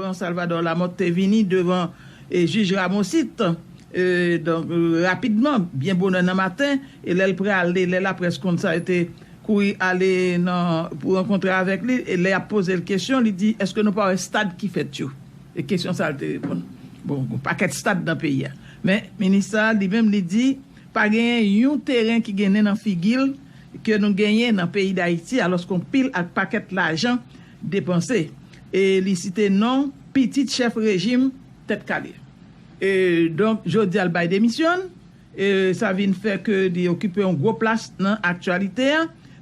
Laurent Salvador Lamotte est venu devant et juge Ramosite donc rapidement, bien bon un matin, et là, il aller, la presse comme ça a été courir aller pour rencontrer avec lui, et il a posé la question, il dit, est-ce que nous pas un stade qui fait tout? Et question ça a été répondre. Bon, un paquet de stades dans le pays. Mais le ministre lui-même lui dit, pas gagner un terrain qui gagne dans Figuil que nous gagnons dans le pays d'Haïti alors qu'on pile un paquet l'argent dépensé. Et il cite non, petit chef régime, tête calée. Et donc, je dis à le démissionne, et ça vient faire que d'occuper une grosse place dans l'actualité.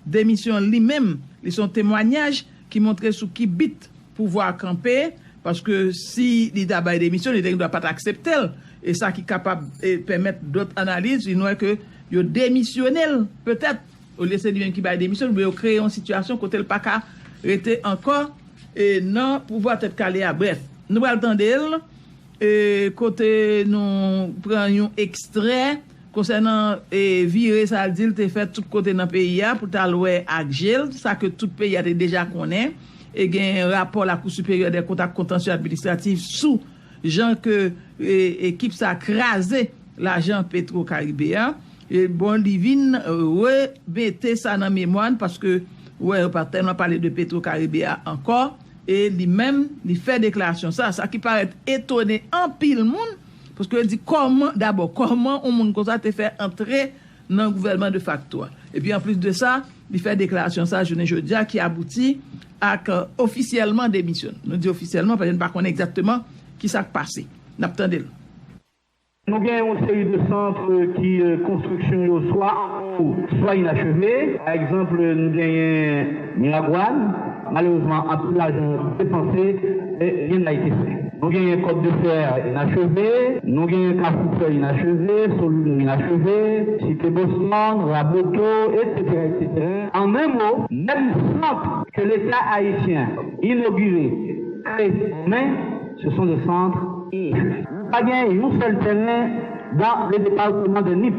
Démission lui-même, ils sont témoignages qui montrent sous qui bite pouvoir camper, parce que si il a bail démission, il ne doit pas accepter. Et ça qui est capable de permettre d'autres analyses, il nous que il démissionnel, peut-être, au lieu de lui qui bail démission, il créer une situation côté le PACA était encore et non pouvoir être calé à bref. Nous allons attendre. Et côté nous prenons un extrait concernant virer ça dit te fait tout côté dans pays pour t'allouer à gel ça que tout pays a déjà connaît et gain un rapport la Cour supérieure des comptes contentieux administratifs sous gens que équipe ça crasé l'argent Petro-Caribéen et bon livine remettre ça dans mémoire parce que ouais pas tellement parler de Petro-Caribéen encore. Et lui-même, il fait déclaration. Ça qui paraît étonné en pile monde, parce que il dit comment un monde comme ça te fait entrer dans le gouvernement de facto. Et puis en plus de ça, il fait déclaration ça, je ne dis qui aboutit à officiellement démission. Nous dit officiellement, parce que nous ne connaissons pas exactement qui s'est passé. N'attendez le. Nous avons une série de centres qui construction soit inachevée. Par exemple, nous avons Miragouane. Malheureusement, en tout l'argent dépensé, rien n'a été fait. Nous avons un code de fer inachevé, nous avons un carrefour inachevé, Solune inachevé, Cité Boston, Raboto, etc. En un mot, même centre que l'État haïtien inauguré, mais ce sont des centres inachevés. Pas gagné un seul terrain dans le département de NIP.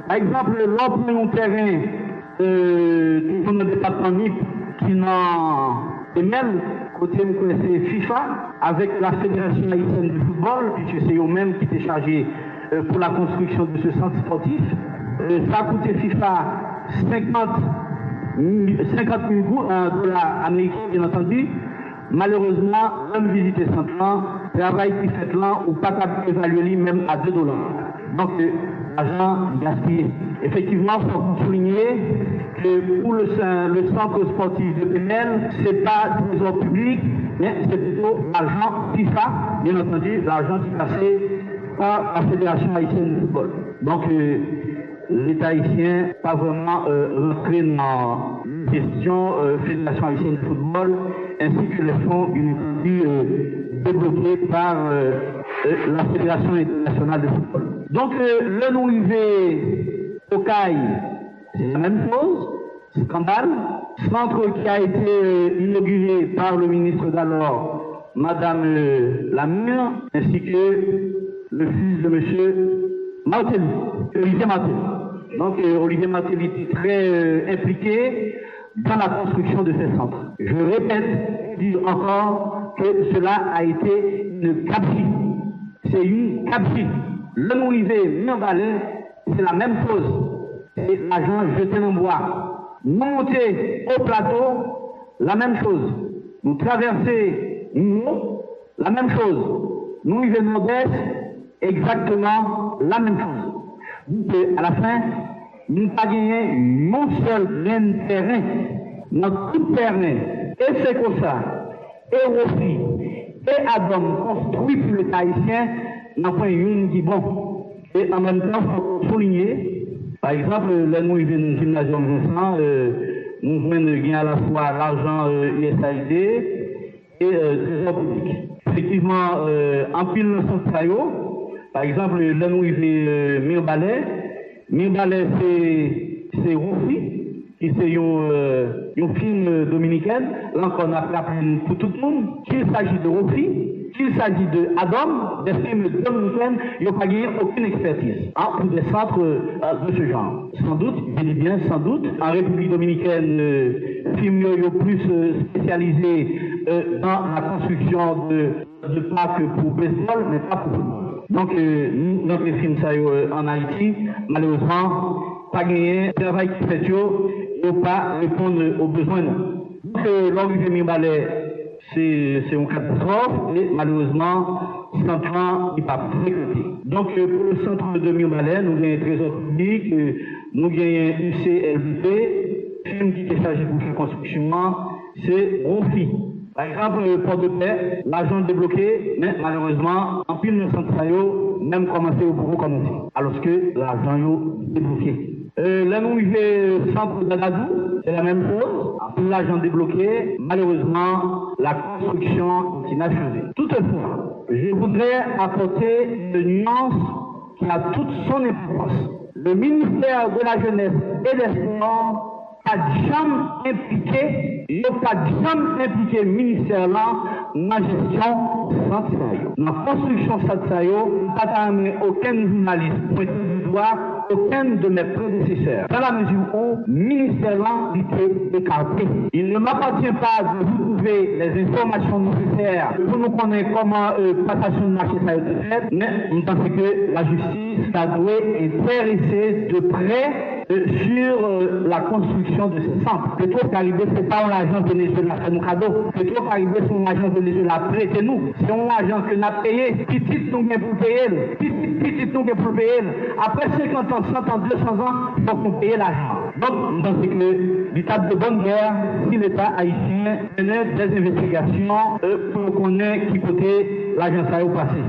Par exemple, l'autre un terrain dans le département NIP qui n'a et même côté c'est FIFA avec la Fédération haïtienne de football, puisque c'est eux-mêmes qui étaient chargés pour la construction de ce centre sportif. Ça a coûté FIFA 50 000 dollars américains, bien entendu. Malheureusement, même visiter ce centre, travail qui fait là, ou pas capable d'évaluer même à 2 dollars. Donc, l'argent gaspillé. Effectivement, il faut souligner que pour le centre sportif de PNL, ce n'est pas trésor public, mais c'est plutôt l'argent FIFA, bien entendu, l'argent qui est passé par la Fédération haïtienne de football. Donc, l'État haïtien n'a pas vraiment rentré dans la question Fédération haïtienne de football, ainsi que les fonds débloqués par la Fédération internationale de football. Donc, le nous arrivé au CAI, c'est la même chose, scandale. Centre qui a été inauguré par le ministre d'alors, Madame Lamure, ainsi que le fils de Monsieur Martelly, Olivier Martelly. Donc, Olivier Martelly était très impliqué dans la construction de ces centres. Je répète, je dis encore que cela a été une gabegie. C'est une gabegie. Le Moulivé, Murbalais, c'est la même chose. C'est l'argent jeté dans le bois. Monter au plateau, la même chose. Nous traverser nous, la même chose. Nous y venons d'être exactement la même chose. Donc, à la fin, nous n'avons pas gagné non seul terrain, notre tout terrain, et c'est comme ça, et aussi, et Adam construit pour l'État haïtien, n'a pas une qui bon. Et en même temps, il faut souligner, par exemple, là nous vivons dans le gymnasium Vincent, nous venons de gagner à la fois l'argent USAID et trésor public. Effectivement, en pile le centre, par exemple, là nous vivons Mirbalais. Mirbalais, c'est Roufi, qui c'est un film dominicain. Là, on a appelé pour tout le monde. Qu'il s'agit de Roufi, qu'il s'agit de Adam, des firmes dominicaines, il n'y a pas gagné aucune expertise pour des centres de ce genre. Sans doute, je dis bien sans doute, en République dominicaine, firmes plus spécialisées dans la construction de parcs pour baseball, mais pas pour football. Donc, notre film ça en Haïti, malheureusement, pas gagné, travail qui fait et pas répondre aux besoins. Donc, l'arrivée Mirbalet, c'est une catastrophe et malheureusement, ce centre n'est pas fréquenté. Donc, pour le centre de Mirbalet, nous avons un trésor public, nous avons un UCLVP, film qui est chargé pour faire construction, c'est Ronfi. Par exemple, Port de Paix, l'argent débloqué, mais malheureusement, en pile de centre, même commencé au bureau commencé, alors que l'argent est débloqué. Là, nous vivons centre d'Agadou, c'est la même chose. L'argent débloqué, malheureusement, la construction est inachevée. Toutefois, je voudrais apporter une nuance qui a toute son importance. Le ministère de la Jeunesse et des Sports n'a jamais impliqué, il n'a pas jamais impliqué le ministère là dans la gestion centre. Dans la construction centre, pas aucun journaliste pointé du doigt, aucun de mes prédécesseurs. Dans la mesure où le ministère là était écarté. Il ne m'appartient pas de vous trouver les informations nécessaires pour nous connaître comment passation de marché ça a été faite, mais je pense que la justice doit intéresser de près sur la construction de ces centres. Que trop arrivé, c'est pas l'agence Venezuela fait nous cadeau. Que trop arrivé, c'est une agence Venezuela prêté nous. C'est une agence que nous avons payé. Petit nous bien pour payer. Petit nous bien pour payer. Après 50 ans, 100 ans, 200 ans, il faut qu'on paye l'argent. Donc, dans ce que l'État de bonne guerre, si l'État haïtien menait des investigations pour qu'on ait qui côté l'agence a passé.